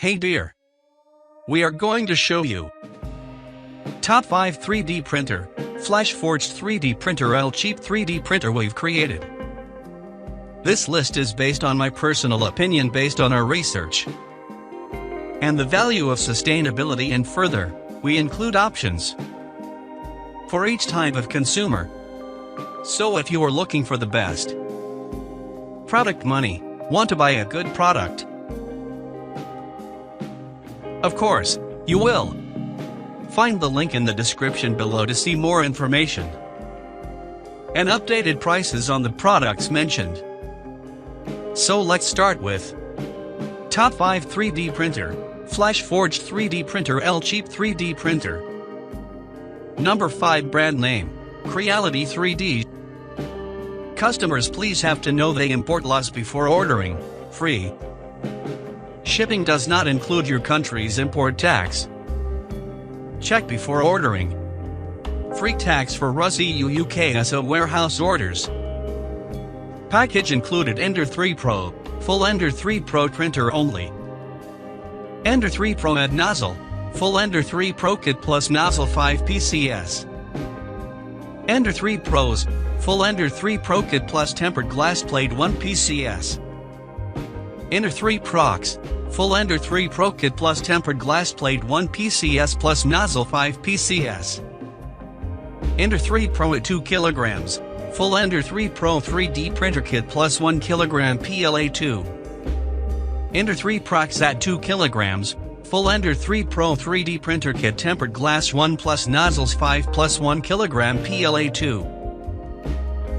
Hey dear! We are going to show you Top 5 3D printer, flashforged 3D printer cheap 3D printer we've created. This list is based on my personal opinion based on our research and the value of sustainability, and further, we include options for each type of consumer. So if you are looking for the best product money, want to buy a good product, of course, you will find the link in the description below to see more information and updated prices on the products mentioned. So let's start with Top 5 3D printer, flashforged 3D printer cheap 3D printer. Number 5 brand name, Creality 3D. Customers please have to know they import laws before ordering. Free shipping does not include your country's import tax. Check before ordering. Free tax for RUS EU UK SO warehouse orders. Package included Ender 3 Pro, full Ender 3 Pro printer only. Ender 3 Pro add nozzle, full Ender 3 Pro kit plus nozzle 5 PCS. Ender 3 Pros, full Ender 3 Pro kit plus tempered glass plate 1 PCS. Ender 3 Prox, full Ender 3 Pro kit plus tempered glass plate 1 PCS plus nozzle 5 PCS. Ender 3 Pro at 2 kilograms, full Ender 3 Pro 3D printer kit plus 1 kilogram PLA2. Ender 3 Prox at 2 kilograms, full Ender 3 Pro 3D printer kit tempered glass 1 plus nozzles 5 plus 1 kilogram PLA2.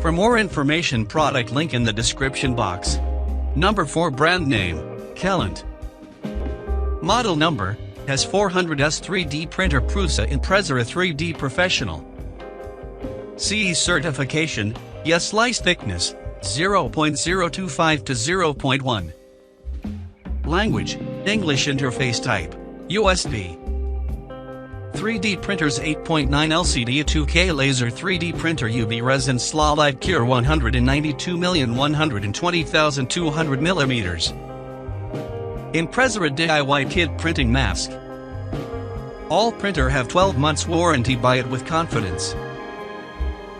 For more information, product link in the description box. Number 4 brand name, Kellant. Model number, has 400S 3D printer Prusa Impreza 3D Professional. CE certification, yes. Slice thickness, 0.025 to 0.1. Language, English. Interface type, USB. 3D printers 8.9 LCD 2K laser 3D printer UV resin SLA live cure 192,120,200 millimeters. Impreza DIY kit printing mask. All printer have 12 months warranty. Buy it with confidence.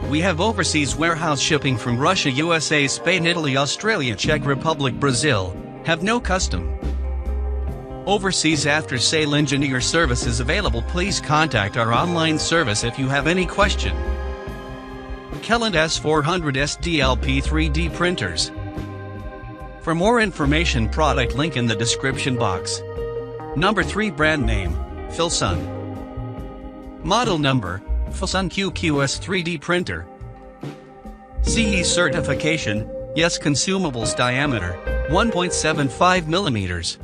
We have overseas warehouse shipping from Russia, USA, Spain, Italy, Australia, Czech Republic, Brazil. Have no custom overseas after sale engineer services available. Please contact our online service if you have any question. Kellant S400S DLP 3D printers. For more information, product link in the description box. Number 3 brand name, Flsun. Model number, Flsun QQS 3D printer. CE certification, yes. Consumables diameter, 1.75 millimeters.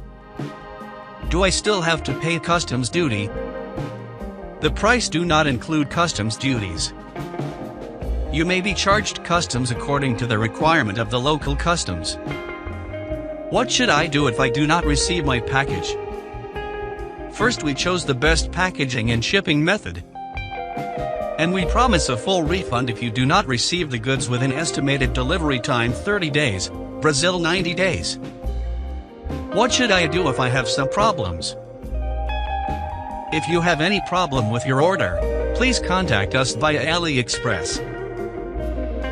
Do I still have to pay customs duty? The price do not include customs duties. You may be charged customs according to the requirement of the local customs. What should I do if I do not receive my package? First, we chose the best packaging and shipping method, and we promise a full refund if you do not receive the goods within estimated delivery time 30 days, Brazil 90 days. What should I do if I have some problems? If you have any problem with your order, please contact us via AliExpress.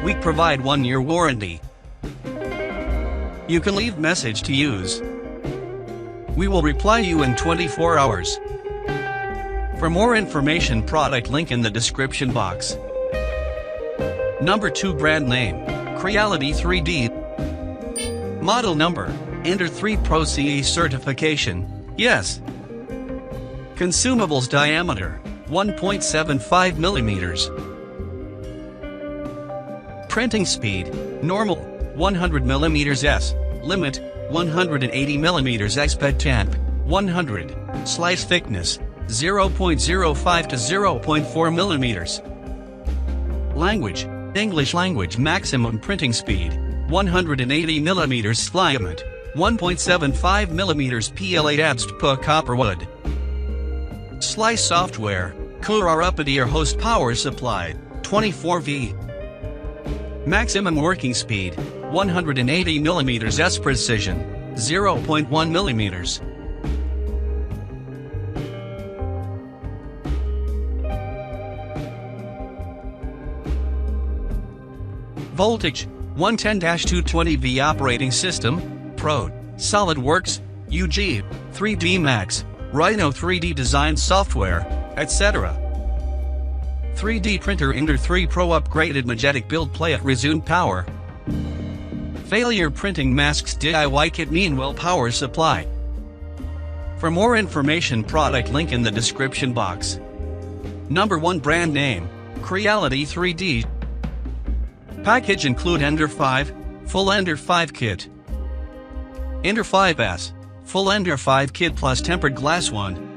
We provide 1-year warranty. You can leave message to use. We will reply you in 24 hours. For more information, product link in the description box. Number 2 brand name, Creality 3D. Model number, Ender 3 Pro CE certification, yes. Consumables diameter, 1.75 millimeters. Printing speed, normal, 100 millimeters S, limit, 180 millimeters exped temp, 100. Slice thickness, 0.05 to 0.4 millimeters. Language, English language. Maximum printing speed, 180 millimeters. Flyament, 1.75 millimeters. PLA per copperwood. Slice software, Drukarka or host power supply, 24V. Maximum working speed, 180 mm S precision, 0.1 mm. Voltage, 110-220V operating system, Pro, SolidWorks, UG, 3D Max, Rhino 3D design software, etc. 3D printer Ender 3 Pro upgraded Magetic build plate resume power. Failure printing masks DIY kit meanwhile power supply. For more information, product link in the description box. Number 1 brand name, Creality 3D. Package include Ender 5, full Ender 5 kit. Ender 5S, full Ender 5 kit plus tempered glass 1.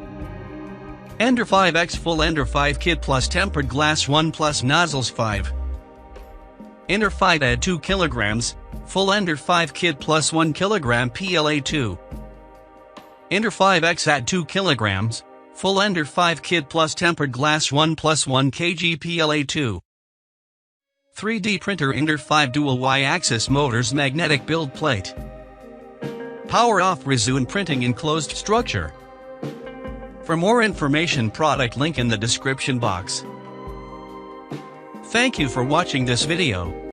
Ender 5X full Ender 5 kit plus tempered glass 1 plus nozzles 5. Ender 5 add 2 kg, full Ender 5 kit plus 1 kg PLA 2. Ender 5X add 2 kg, full Ender 5 kit plus tempered glass 1 plus 1 kg PLA 2. 3D printer Ender 5 dual Y-axis motors magnetic build plate. Power off resume printing enclosed structure. For more information, product link in the description box. Thank you for watching this video.